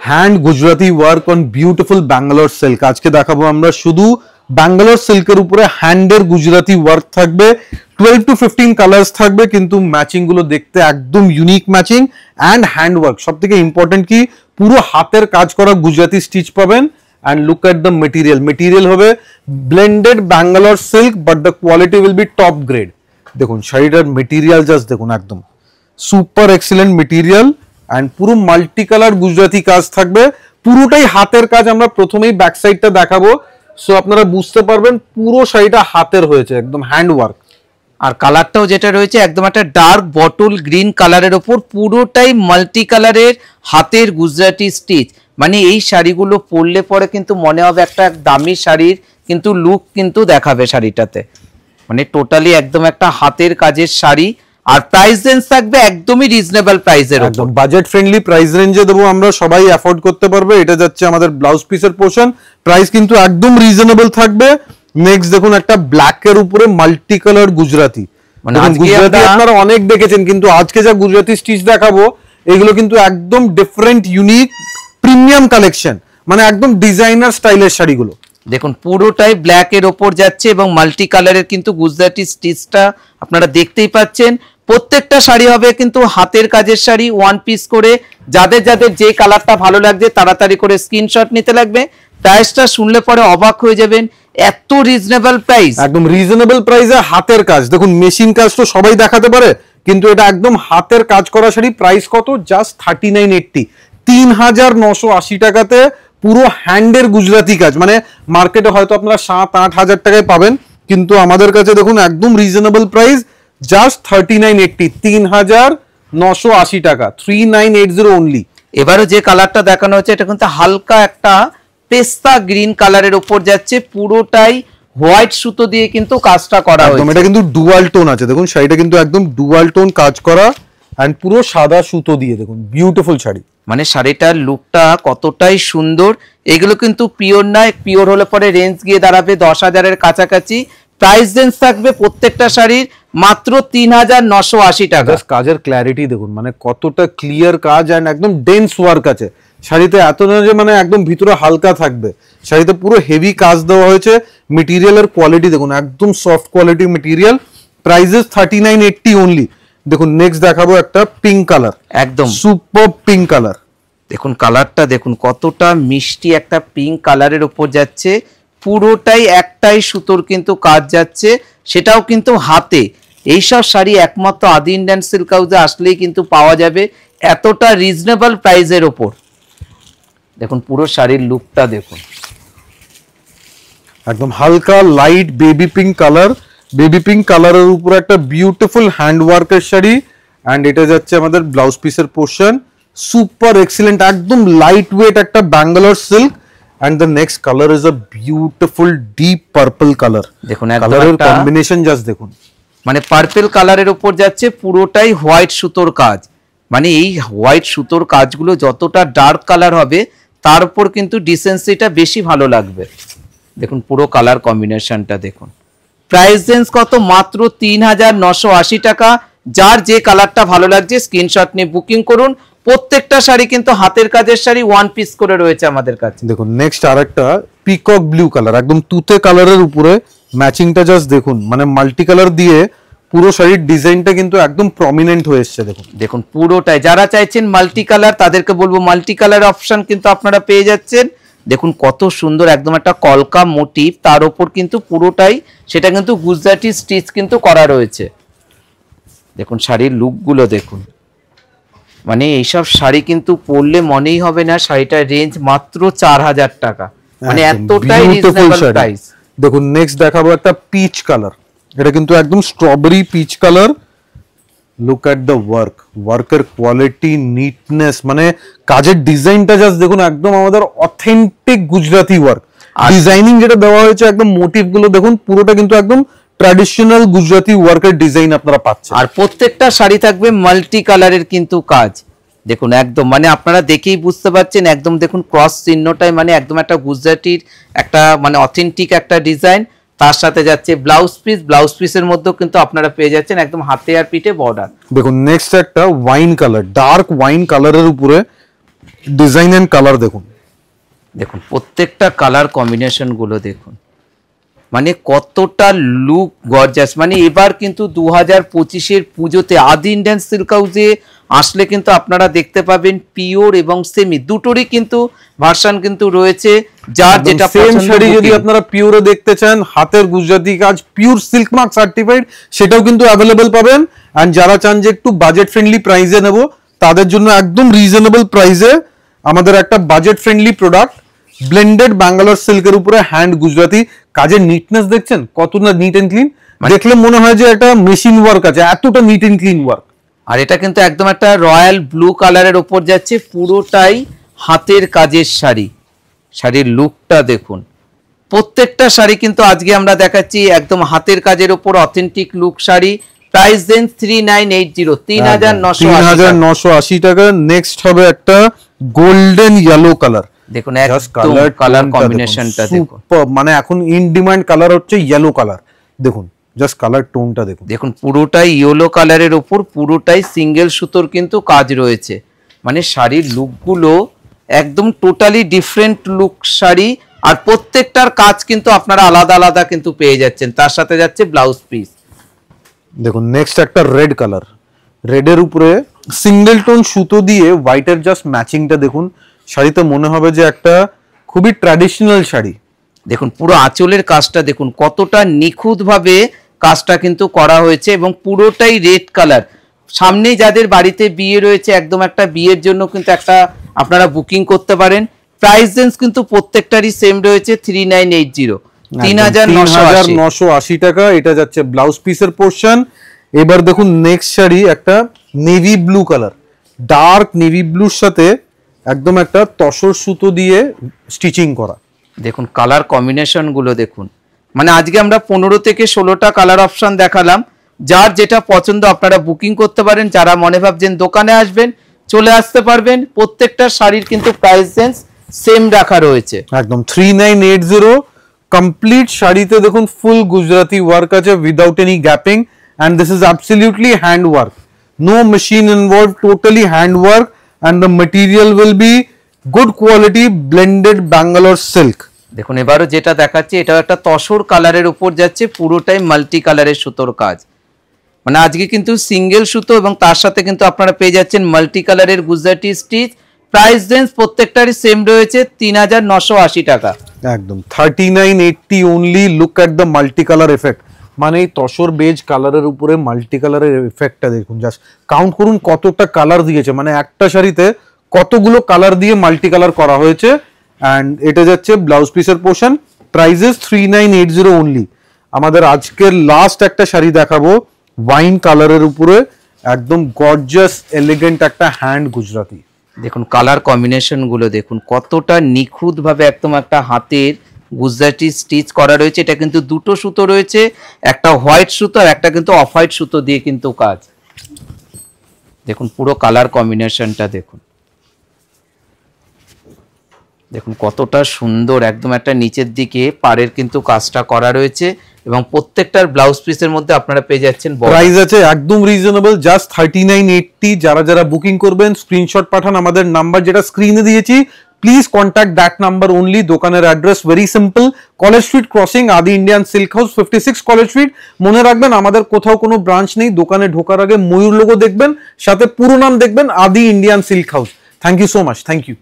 Hand Gujarati work on beautiful Bangalore silk. আজকে দেখাবো আমরা শুধু ব্যাঙ্গালোর সিল্কের উপরে হ্যান্ডের গুজরাটি ওয়ার্ক থাকবে। 12 to 15 কালার্স থাকবে, কিন্তু ম্যাচিং গুলো দেখতে একদম unique matching and hand work. সব থেকে ইম্পর্টেন্ট কি, পুরো হাতের কাজ করা গুজরাটি স্টিচ পাবেন। And look at the material, material হবে blended Bangalore silk, but the quality will be top grade. দেখুন শাড়িটার মেটেরিয়াল জাস্ট দেখুন, একদম সুপার এক্সিলেন্ট মেটেরিয়াল অ্যান্ড পুরো মাল্টি কালার গুজরাটি কাজ থাকবে। পুরোটাই হাতের কাজ। আমরা প্রথমেই ব্যাক সাইডটা দেখাবো, সো আপনারা বুঝতে পারবেন পুরো শাড়িটা হাতের হয়েছে, একদম হ্যান্ড ওয়ার্ক। আর কালারটাও যেটা রয়েছে একদম একটা ডার্ক বটল গ্রিন কালারের ওপর পুরোটাই মাল্টি কালারের হাতের গুজরাটি স্টিচ। মানে এই শাড়িগুলো পরলে পরে কিন্তু মনে হবে একটা দামি শাড়ির কিন্তু লুক কিন্তু দেখাবে শাড়িটাতে। মানে টোটালি একদম একটা হাতের কাজের শাড়ি। আর প্রাইস রেঞ্জ থাকবে একদমই রিজনেবল প্রাইসের, একদম বাজেট ফ্রেন্ডলি প্রাইস রেঞ্জে দেবো আমরা, সবাই অ্যাফোর্ড করতে পারবে। এটা যাচ্ছে আমাদের ব্লাউজ পিসের পোর্শন, প্রাইস কিন্তু একদম রিজনেবল থাকবে। নেক্সট দেখুন একটা ব্ল্যাক এর উপরে মাল্টি কালার গুজরাটি। মানে গুজরাটি আপনারা অনেক দেখেছেন, কিন্তু আজকে যা গুজরাটি স্টিচ দেখাবো এগুলো কিন্তু একদম ডিফারেন্ট ইউনিক প্রিমিয়াম কালেকশন, মানে একদম ডিজাইনার স্টাইলের শাড়িগুলো। দেখুন পুরোটাই ব্ল্যাক এর ওপর যাচ্ছে এবং মাল্টি কালারের কিন্তু গুজরাটি স্টিচটা আপনারা দেখতেই পাচ্ছেন। প্রত্যেকটা শাড়ি হবে কিন্তু হাতের কাজের শাড়ি, ওয়ান পিস করে। যাদের যাদের যে কালারটা ভালো লাগছে তাড়াতাড়ি করে স্ক্রিনশট নিতে লাগবে। প্রাইসটা শুনলে পরে অবাক হয়ে যাবেন, এত রিজনেবল প্রাইস। একদম রিজনেবল প্রাইসে হাতের কাজ। দেখুন মেশিন কাজ তো সবাই দেখাতে পারে, কিন্তু এটা একদম হাতের কাজ করা শাড়ি। প্রাইস কত? জাস্ট 3980, 3980 টাকাতে পুরো হ্যান্ডের গুজরাটি কাজ। মানে মার্কেটে হয়তো আপনারা 7-8 হাজার টাকায় পাবেন, কিন্তু আমাদের কাছে দেখুন একদম রিজনেবল প্রাইস, জাস্ট 3980, 3980 টাকা, 3980 অনলি। এবারে যে কালারটা দেখানো হচ্ছে এটা কিন্তু হালকা একটা পেস্তা গ্রিন কালারের উপর যাচ্ছে, পুরোটাই হোয়াইট সুতো দিয়ে কিন্তু কাজটা করা হয়েছে। এটা কিন্তু ডুয়াল টোন আছে, দেখুন শাড়িটা কিন্তু একদম ডুয়াল টোন কাজ করা এন্ড পুরো সাদা সুতো দিয়ে, দেখুন বিউটিফুল শাড়ি। মানে শাড়িটার লুকটা কতটাই সুন্দর। এগুলো কিন্তু পিওর না, পিওর হলে পরে রেঞ্জ গিয়ে দাঁড়াবে 10,000-এর কাছাকাছি। প্রাইস রেঞ্জ থাকবে প্রত্যেকটা শাড়ির মাত্র 3980 টাকা। কাজের ক্ল্যারিটি দেখুন, মানে কতটা ক্লিয়ার কাজ এন্ড একদম ডেন্স ওয়ার্ক আছে শাড়িতে। এত না যে মানে একদম ভিতরে হালকা থাকবে, শাড়িতে পুরো হেভি কাজ দেওয়া হয়েছে। মেটেরিয়ালের কোয়ালিটি দেখুন, একদম soft quality material. Prices 3980 only. দেখুন নেক্সট দেখাবো একটা পিঙ্ক কালার, একদম সুপার পিঙ্ক কালার। দেখুন কালারটা দেখুন কতটা মিষ্টি একটা পিঙ্ক কালারের উপর যাচ্ছে। পুরোটাই একটাই সুতোর কিন্তু কাজ যাচ্ছে, সেটাও কিন্তু হাতে। এইসব শাড়ি একমাত্র আদি ইন্ডিয়ান সিল্ক হাউসে আসলেই কিন্তু পাওয়া যাবে এতটা রিজনেবল প্রাইসের ওপর। দেখুন পুরো শাড়ির লুকটা দেখুন, একদম হালকা light baby pink colour. Baby pink কালারের উপর একটা বিউটিফুল হ্যান্ড ওয়ার্কের শাড়ি। অ্যান্ড এটা যাচ্ছে আমাদের ব্লাউজ পিসের পোর্শন, সুপার এক্সিলেন্ট, একদম লাইট ওয়েট একটা Bangalore silk. And the next colour is a beautiful deep purple colour. দেখুন কালারের কম্বিনেশন জাস্ট দেখুন, মানে পার্পল কালারের উপর যাচ্ছে, পুরোটাই হোয়াইট সুতোর কাজ। মানে এই হোয়াইট সুতোর কাজগুলো যতটা ডার্ক কালার হবে তার উপর কিন্তু ডিসেন্সিটা বেশি ভালো লাগবে। দেখুন পুরো কালার কম্বিনেশনটা দেখুন। প্রাইস রেঞ্জ কত? মাত্র 3980 টাকা। যার যে কালারটা ভালো লাগছে স্ক্রিনশট নিয়ে বুকিং করুন। প্রত্যেকটা শাড়ি কিন্তু হাতের কাজের শাড়ি, ওয়ান পিস করে রয়েছে আমাদের কাছে। দেখুন নেক্সট আরেকটা পিকক ব্লু কালার, একদম তুতে কালারের উপরে ম্যাচিংটা জাস্ট দেখুন, মানে মাল্টি কালার দিয়ে পুরো শাড়ির ডিজাইনটা কিন্তু একদম প্রমিনেন্ট হয়ে এসছে। দেখুন দেখুন পুরোটাই, যারা চাইছেন মাল্টি কালার তাদেরকে বলবো মাল্টি কালার অপশন কিন্তু আপনারা পেয়ে যাচ্ছেন। দেখুন কত সুন্দর একদম একটা কলকা মোটিভ, তার উপর কিন্তু পুরোটাই সেটা কিন্তু গুজরাটি স্টিচ কিন্তু করা রয়েছে। দেখুন শাড়ির লুকগুলো দেখুন, মানে এইসব শাড়ি কিন্তু পরলে মনেই হবে না শাড়িটার রেঞ্জ মাত্র 4000 টাকা। মানে এতটাই রিজনেবল প্রাইস। দেখুন নেক্সট দেখাবো একটা পিচ কালার, এটা কিন্তু একদম strawberry peach colour. Look at the work, ওয়ার্কের কোয়ালিটি, নিটনেস, মানে কাজের ডিজাইনটা জাস্ট দেখুন, একদম আমাদের অথেন্টিক গুজরাটি ওয়ার্ক। ডিজাইনিং যেটা দেওয়া হয়েছে, একদম মোটিভ গুলো দেখুন, পুরোটা কিন্তু একদম ট্র্যাডিশনাল গুজরাটি ওয়ার্কের ডিজাইন আপনারা পাচ্ছেন। আর প্রত্যেকটা শাড়ি থাকবে মাল্টি কালারের কিন্তু কাজ। দেখুন একদম মানে আপনারা দেখেই বুঝতে পারছেন, একদম দেখুন ক্রস চিহ্নটাই মানে একদম একটা গুজরাটির একটা মানে অথেন্টিক একটা ডিজাইন। তার সাথে যাচ্ছে ব্লাউজ পিস, ব্লাউজ পিসের মধ্যেও কিন্তু আপনারা পেয়ে যাচ্ছেন একদম হাতে আর পিঠে বর্ডার। দেখুন নেক্সট একটা ওয়াইন কালার, ডার্ক ওয়াইন কালারের উপরে ডিজাইন এন্ড কালার দেখুন, দেখুন প্রত্যেকটা কালার কম্বিনেশন গুলো দেখুন, মানে কতটা লুক গর্জাস। মানে এবার কিন্তু 2025-এর পুজোতে আদি ইন্ডিয়ান সিল্ক হাউসে আসলে কিন্তু আপনারা দেখতে পাবেন পিওর এবং সেমি দুটোরই কিন্তু ভার্সন কিন্তু রয়েছে, যার যেটা সেম পছন্দ। শাড়ি যদি আপনারা পিওরে দেখতে চান, হাতের গুজরাটি কাজ, পিওর সিল্ক মার্ক সার্টিফাইড, সেটাও কিন্তু অ্যাভেলেবেল পাবেন। এন্ড যারা চান যে একটু বাজেট ফ্রেন্ডলি প্রাইসে নেব, তাদের জন্য একদম রিজনেবল প্রাইসে আমাদের একটা budget friendly product, blended Bangalore সিল্কের উপরে হ্যান্ড গুজরাটি কাজের নিটনেস দেখছেন কত না নিট এন্ড ক্লিন, দেখলে মনে হয় যে একটা মেশিন ওয়ার্ক আছে, এতটা নিট এন্ড ক্লিন ওয়ার্ক। আর এটা কিন্তু একদম একটা রয়্যাল ব্লু কালারের ওপর যাচ্ছে, পুরোটাই হাতের কাজের শাড়ি। শাড়ির লুকটা দেখুন, প্রত্যেকটা শাড়ি কিন্তু আজকে আমরা দেখাচ্ছি একদম হাতের কাজের ওপর অথেন্টিক লুক শাড়ি। প্রাইস দেন 3980, 3980 টাকা। নেক্সট হবে একটা গোল্ডেন ইয়েলো কালার, দেখুন একদম কালার কম্বিনেশনটা দেখুন, মানে এখন ইন ডিমান্ড কালার হচ্ছে ইয়েলো কালার। দেখুন জাস্ট কালার টোনটা দেখুন, দেখুন পুরোটাই ইয়েলো কালারের ওপর পুরোটাই সিঙ্গেল সুতোর কিন্তু কাজ রয়েছে। মানে শাড়ির লুকগুলো একদম টোটালি ডিফারেন্ট লুক শাড়ি, আর প্রত্যেকটার কাজ কিন্তু আপনারা আলাদা আলাদা কিন্তু পেয়ে যাচ্ছেন, তার সাথে যাচ্ছে ব্লাউজ পিস। দেখুন নেক্সট একটা রেড কালার, রেডের উপরে সিঙ্গেল টোন সুতো দিয়ে হোয়াইটের জাস্ট ম্যাচিংটা দেখুন, শাড়িতে মনে হবে যে একটা খুবই ট্র্যাডিশনাল শাড়ি। দেখুন পুরো আঁচলের কাজটা দেখুন কতটা নিখুঁতভাবে কাজটা কিন্তু করা হয়েছে, এবং পুরোটাই রেড কালার। সামনেই যাদের বাড়িতে বিয়ে রয়েছে, একদম একটা বিয়ের জন্য কিন্তু একটা আপনারা বুকিং করতে পারেন। প্রাইস রেঞ্জ কিন্তু প্রত্যেকটারই সেম রয়েছে 3980, 3980 টাকা। এটা যাচ্ছে ব্লাউজ পিসের পোর্শন। এবার দেখুন নেক্সট শাড়ি একটা navy blue colour, dark navy ব্লুর সাথে একদম একটা তসর সুতো দিয়ে স্টিচিং করা। দেখুন কালার কম্বিনেশন গুলো দেখুন, মানে আজকে আমরা 15 থেকে 16টা কালার অপশন দেখালাম। যার যেটা পছন্দ আপনারা বুকিং করতে পারেন। যারা মনে ভাবছেন দোকানে আসবেন, চলে আসতে পারবেন। প্রত্যেকটা শাড়ির কিন্তু প্রাইস রেঞ্জ সেম রাখা রয়েছে, একদম 3980। কমপ্লিট শাড়িতে দেখুন ফুল গুজরাটি ওয়ার্ক আছে without any gapping, and this is absolutely hand work, no machine involved, totally hand work, and the material will be good quality blended Bangalore silk. দেখুন এবারও যেটা দেখাচ্ছি এটাও একটা তসর কালারের উপর যাচ্ছে, পুরোটাই মাল্টি কালারের সুতোর কাজ। মানে আজকে কিন্তু সিঙ্গেল সুতো এবং তার সাথে কিন্তু আপনারা পেয়ে যাচ্ছেন মাল্টি কালারের গুজরাটি স্টিচ। প্রাইস রেঞ্জ প্রত্যেকটারই সেম রয়েছে 3980 টাকা, একদম 3980 only. Look at the multi color effect, মানে এই তসর বেজ কালারের উপরে মাল্টি কালারের এফেক্টটা দেখুন, জাস্ট কাউন্ট করুন কতটা কালার দিয়েছে, মানে একটা শাড়িতে কতগুলো কালার দিয়ে মাল্টি কালার করা হয়েছে। অ্যান্ড এটা যাচ্ছে ব্লাউজ পিসের পোর্শন, প্রাইসেস 3980 only। আমাদের আজকের লাস্ট একটা শাড়ি দেখাবো ওয়াইন কালারের উপরে, একদম গর্জিয়াস এলিগেন্ট একটা হ্যান্ড গুজরাটি। দেখুন কালার কম্বিনেশন গুলো দেখুন কতটা নিখুঁত ভাবে একদম একটা হাতের গুজরাটি স্টিচ করা রয়েছে। এটা কিন্তু দুটো সুতো রয়েছে, একটা হোয়াইট সুতো আর একটা কিন্তু অফ হোয়াইট সুতো দিয়ে কিন্তু কাজ। দেখুন পুরো কালার কম্বিনেশনটা দেখুন, দেখুন কতটা সুন্দর, একদম একটা নিচের দিকে পাড়ের কিন্তু কাজটা করা রয়েছে, এবং প্রত্যেকটার ব্লাউজ পিসের মধ্যে আপনারা পেয়ে যাচ্ছেন। প্রাইস আছে একদম রিজনেবল, জাস্ট 3980। যারা যারা বুকিং করবেন স্ক্রিনশট পাঠান, আমাদের নাম্বার যেটা স্ক্রিনে দিয়েছি, please contact that number only. দোকানের address very simple, college street crossing, Adi Indian silk house, 56 college street. মনে রাখবেন আমাদের কোথাও কোনো ব্রাঞ্চ নেই। দোকানে ঢোকার আগে ময়ূর লোগো দেখবেন, সাথে পুরো নাম দেখবেন, Adi Indian silk house. Thank you so much, thank you.